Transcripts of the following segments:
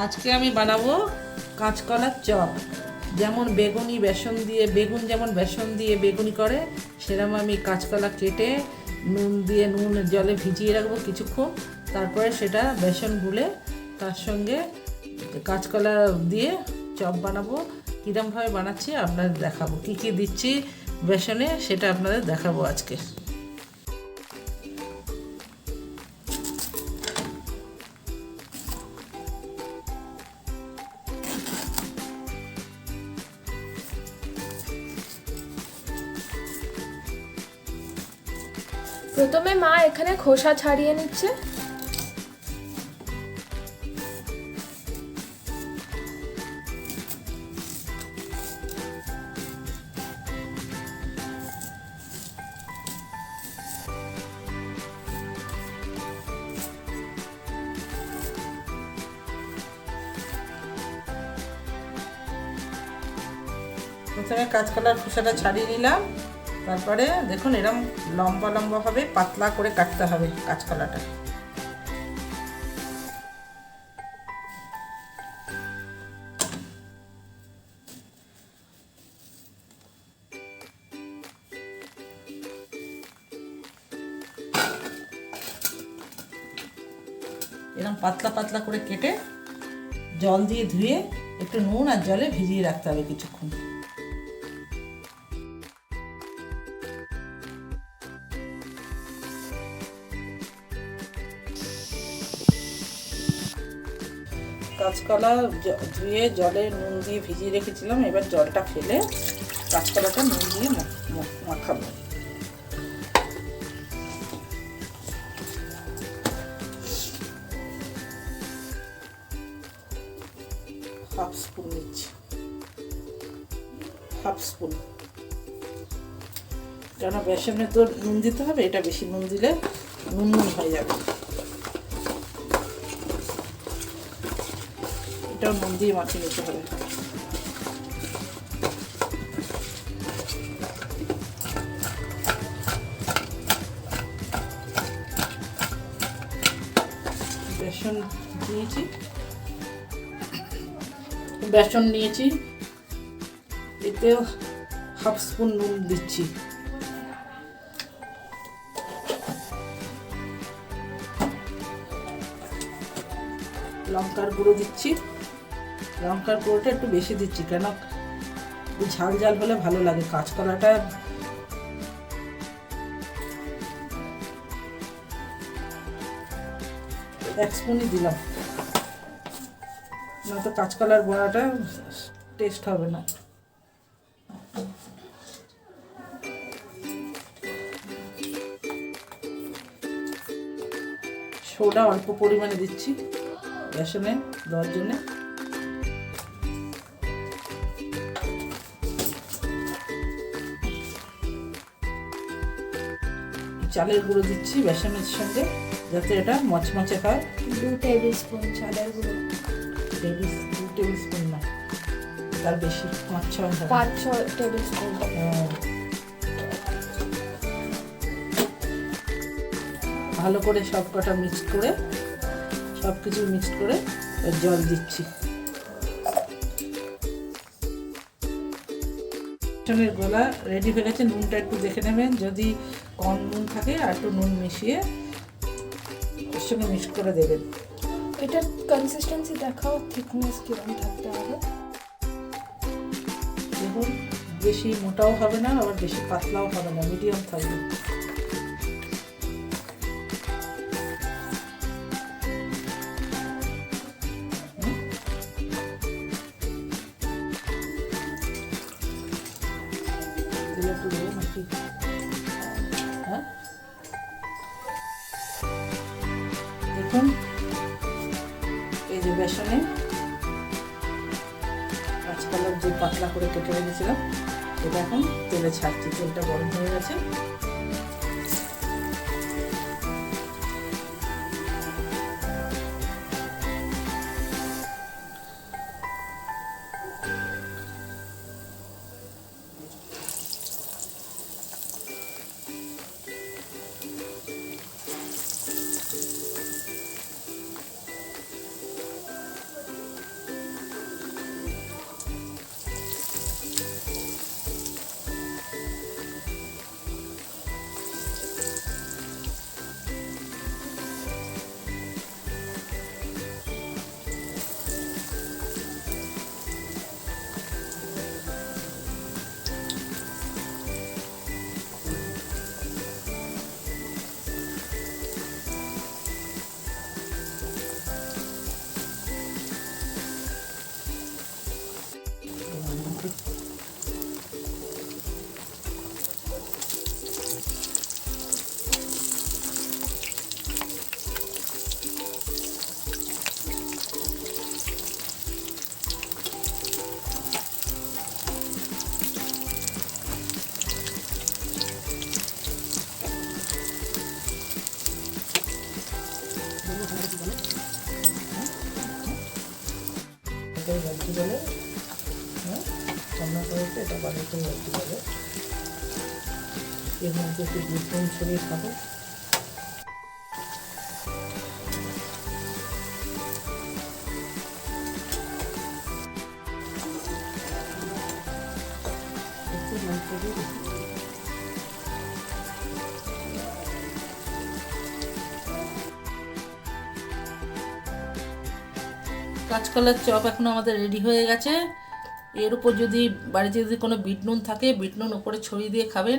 আজকে আমি বানাবো কাঁচকলার চপ। যেমন বেগুনি বেসন দিয়ে, বেগুন যেমন বেসন দিয়ে বেগুনি করে, সেরকম আমি কাঁচকলা কেটে নুন দিয়ে জলে ভিজিয়ে রাখবো কিছুক্ষণ। তারপরে সেটা বেসন গুলে তার সঙ্গে কাঁচকলা দিয়ে চপ বানাবো। কীরকমভাবে বানাচ্ছি আপনাদের দেখাবো, কী কী দিচ্ছি বেসনে সেটা আপনাদের দেখাবো আজকে। প্রথমে মা এখানে খোসা ছাড়িয়ে নিচ্ছে। প্রথমে কাঁচকলার খোসাটা ছাড়িয়ে নিলাম। তারপরে দেখুন এরকম লম্বা লম্বাভাবে পাতলা করে কাটতে হবে কাঁচকলাটা। এরকম পাতলা পাতলা করে কেটে জল দিয়ে ধুয়ে একটু নুন আর জলে ভিজিয়ে রাখতে হবে কিছুক্ষণ। কাঁচকলা ধুয়ে জলে নুন দিয়ে ভিজিয়ে রেখেছিলাম, এবার জলটা ফেলে কাঁচকলাটা নুন দিয়ে মাখাবো। হাফ স্পুন নিচ্ছি, হাফ স্পুন, কেন বেসনে তো নুন দিতে হবে, এটা বেশি নুন দিলে নুন নুন হয়ে যাবে। এটাও নুন দিয়ে মাখিয়ে নিতে হবে। বেসন নিয়েছি, এতে হাফ স্পুন নুন দিচ্ছি। লঙ্কার গুঁড়ো দিচ্ছি, লঙ্কার গুঁড়োটা একটু বেশি দিচ্ছি, কেন ঝাল ঝাল হলে ভালো লাগে। কাঁচকলাটা এক স্পুনই দিলাম, না তো কাঁচকলার বড়াটা টেস্ট হবে না। সোডা অল্প পরিমাণে দিচ্ছি বেসনে দেওয়ার জন্য। চালের গুঁড়ো দিচ্ছি বেসনের সঙ্গে, যাতে এটা মচমচে হয়। 2 টেবিল স্পুন চালের গুঁড়ো। 2 টেবিল স্পুন না, তার বেশি, 5-6 টেবিল স্পুন। ভালো করে সব কটা মিক্স করে, সব কিছু মিক্স করে জল দিচ্ছি। বেসনের গোলা রেডি হয়ে গেছে। নুনটা একটু দেখে নেবেন, যদি কম নুন থাকে আর একটু নুন মিশিয়ে ওর সঙ্গে মিক্স করে দেবেন। এটার কনসিস্টেন্সি দেখাও, থিকনেস কিরকম থাকতে হবে। দেখুন বেশি মোটাও হবে না, আবার বেশি পাতলাও হবে না, মিডিয়াম থাকবে। দেখুন এই যে বেসনে কাঁচকলার যে পাতলা করে কেটে রেখেছিলাম, এটা এখন তেলে ছাড়ছি। তেলটা গরম হয়ে গেছে। মতন আর কি হবে। এর মধ্যে একটু বিট নুন ছড়িয়ে খাবো। কাঁচকলার চপ এখন আমাদের রেডি হয়ে গেছে। এর উপর যদি বাড়িতে যদি কোনো বিট নুন থাকে, বিট নুন উপরে ছড়িয়ে দিয়ে খাবেন,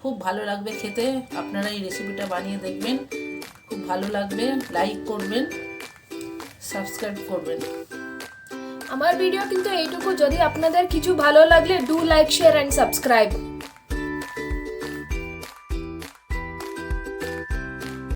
খুব ভালো লাগবে খেতে। আপনারা এই রেসিপিটা বানিয়ে দেখবেন, খুব ভালো লাগবে। লাইক করবেন, সাবস্ক্রাইব করবেন। আমার ভিডিও কিন্তু এইটুকু। যদি আপনাদের কিছু ভালো লাগলে do like, share and subscribe.